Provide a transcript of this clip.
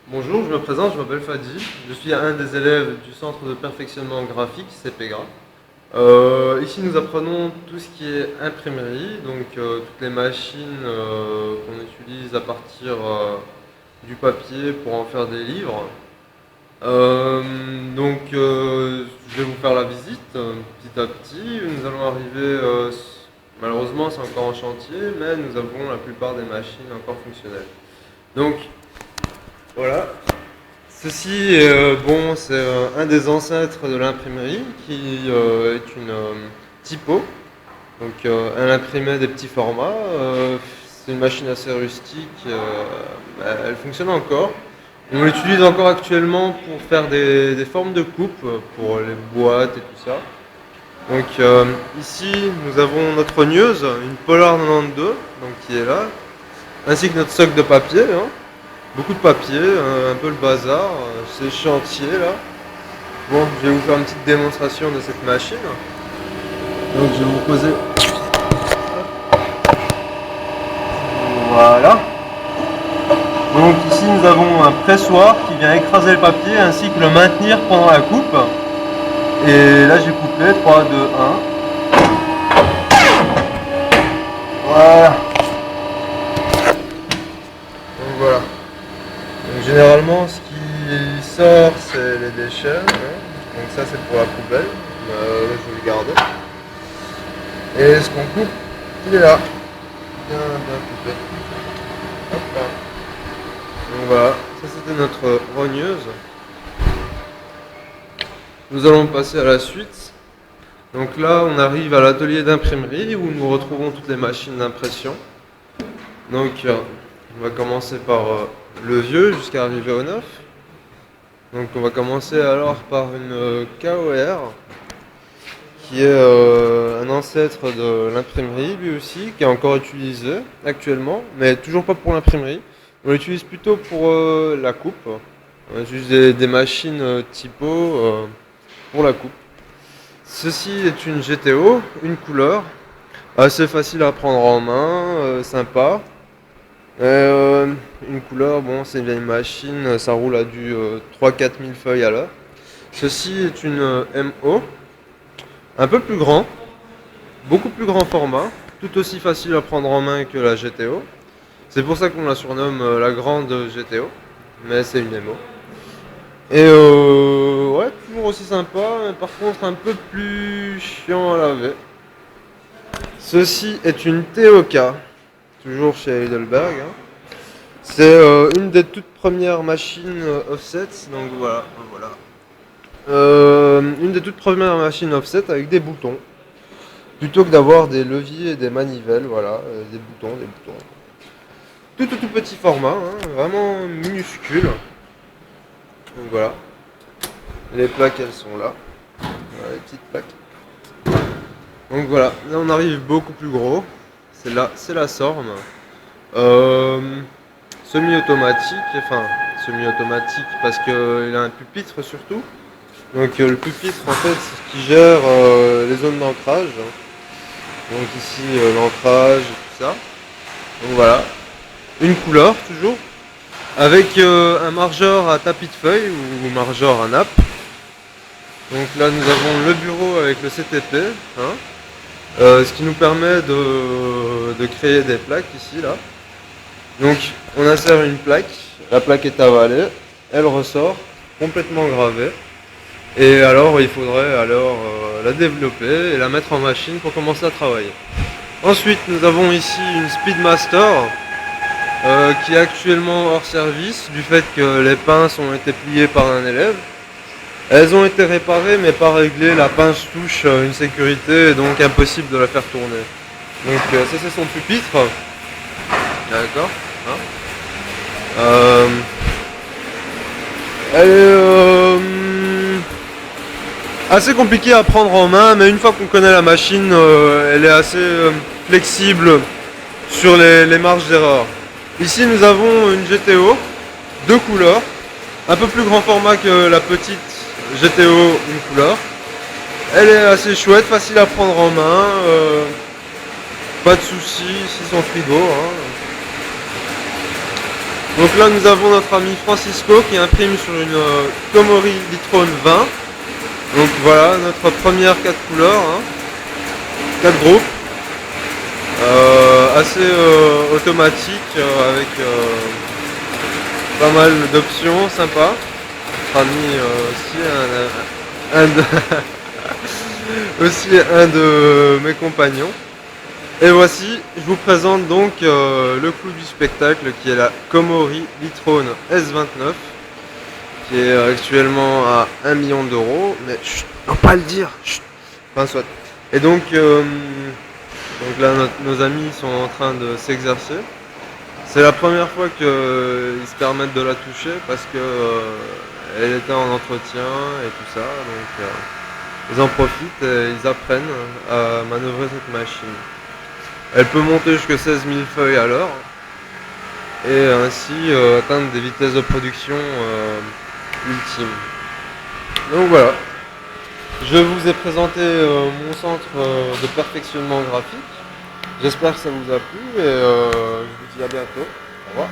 Bonjour, je me présente, je m'appelle Fadi, je suis un des élèves du centre de perfectionnement graphique CPGRA. Ici nous apprenons tout ce qui est imprimerie, donc toutes les machines qu'on utilise à partir du papier pour en faire des livres. Je vais vous faire la visite petit à petit. Nous allons arriver, malheureusement c'est encore en chantier, mais nous avons la plupart des machines encore fonctionnelles. Donc voilà. Ceci, c'est un des ancêtres de l'imprimerie qui est une typo. Donc, elle imprimait des petits formats. C'est une machine assez rustique. Elle fonctionne encore. On l'utilise encore actuellement pour faire des formes de coupe pour les boîtes et tout ça. Donc, ici, nous avons notre rogneuse, une Polar 92, donc qui est là, ainsi que notre socle de papier, hein. Beaucoup de papier, un peu le bazar, c'est chantier là. Bon, je vais vous faire une petite démonstration de cette machine. Donc je vais vous poser. Voilà. Donc ici nous avons un pressoir qui vient écraser le papier ainsi que le maintenir pendant la coupe. Et là j'ai coupé 3, 2, 1. Voilà. Donc voilà. Donc, généralement, ce qui sort, c'est les déchets, hein. Donc ça, c'est pour la poubelle. Je vais le garder. Et ce qu'on coupe, il est là. Bien, bien coupé. Hop là. Donc voilà, ça c'était notre rogneuse. Nous allons passer à la suite. Donc là, on arrive à l'atelier d'imprimerie où nous retrouvons toutes les machines d'impression. Donc, on va commencer par le vieux jusqu'à arriver au neuf. Donc on va commencer alors par une KOR qui est un ancêtre de l'imprimerie lui aussi, qui est encore utilisé actuellement, mais toujours pas pour l'imprimerie. On l'utilise plutôt pour la coupe. On utilise des machines typo pour la coupe. Ceci est une GTO, une couleur, assez facile à prendre en main, sympa. Une couleur, bon, c'est une vieille machine, ça roule à du 3-4 000 feuilles à l'heure. Ceci est une MO, un peu plus grand, beaucoup plus grand format, tout aussi facile à prendre en main que la GTO. C'est pour ça qu'on la surnomme la grande GTO, mais c'est une MO. Et ouais, toujours aussi sympa, mais par contre un peu plus chiant à laver. Ceci est une TOK, toujours chez Heidelberg, hein. C'est une des toutes premières machines offset, donc voilà. Une des toutes premières machines offset avec des boutons, plutôt que d'avoir des leviers et des manivelles, voilà, des boutons. Tout petit format, hein, vraiment minuscule. Donc voilà. Les plaques, elles sont là. Voilà, les petites plaques. Donc voilà, là on arrive beaucoup plus gros. C'est là, c'est la Sorme. Semi-automatique parce qu'il a un pupitre surtout. Donc le pupitre en fait c'est ce qui gère les zones d'ancrage. Donc ici l'ancrage et tout ça. Donc voilà. Une couleur toujours. Avec un margeur à tapis de feuilles ou margeur à nappe. Donc là nous avons le bureau avec le CTP. Hein, ce qui nous permet de créer des plaques ici là. Donc on insère une plaque, la plaque est avalée, elle ressort complètement gravée. Et alors il faudrait la développer et la mettre en machine pour commencer à travailler. Ensuite nous avons ici une Speedmaster qui est actuellement hors service du fait que les pinces ont été pliées par un élève. Elles ont été réparées mais pas réglées, la pince touche une sécurité et donc impossible de la faire tourner. Donc ça c'est son pupitre. D'accord. Hein, elle est assez compliquée à prendre en main, mais une fois qu'on connaît la machine, elle est assez flexible sur les marges d'erreur. Ici nous avons une GTO, deux couleurs, un peu plus grand format que la petite GTO, une couleur. Elle est assez chouette, facile à prendre en main, pas de soucis, ici son frigo. Hein. Donc là nous avons notre ami Francisco qui imprime sur une Komori Litrone 20. Donc voilà notre première 4 couleurs, hein. 4 groupes. Assez automatique avec pas mal d'options sympas. Notre ami aussi un de mes compagnons. Et voici, je vous présente donc le clou du spectacle qui est la Komori Litrone S29 qui est actuellement à 1 million d'euros. Mais chut, non pas le dire. Chut. Enfin soit. Et donc là nos amis sont en train de s'exercer. C'est la première fois qu'ils se permettent de la toucher parce que elle était en entretien et tout ça. Donc ils en profitent et ils apprennent à manœuvrer cette machine. Elle peut monter jusqu'à 16 000 feuilles à l'heure et ainsi atteindre des vitesses de production ultimes. Donc voilà, je vous ai présenté mon centre de perfectionnement graphique. J'espère que ça vous a plu et je vous dis à bientôt. Au revoir.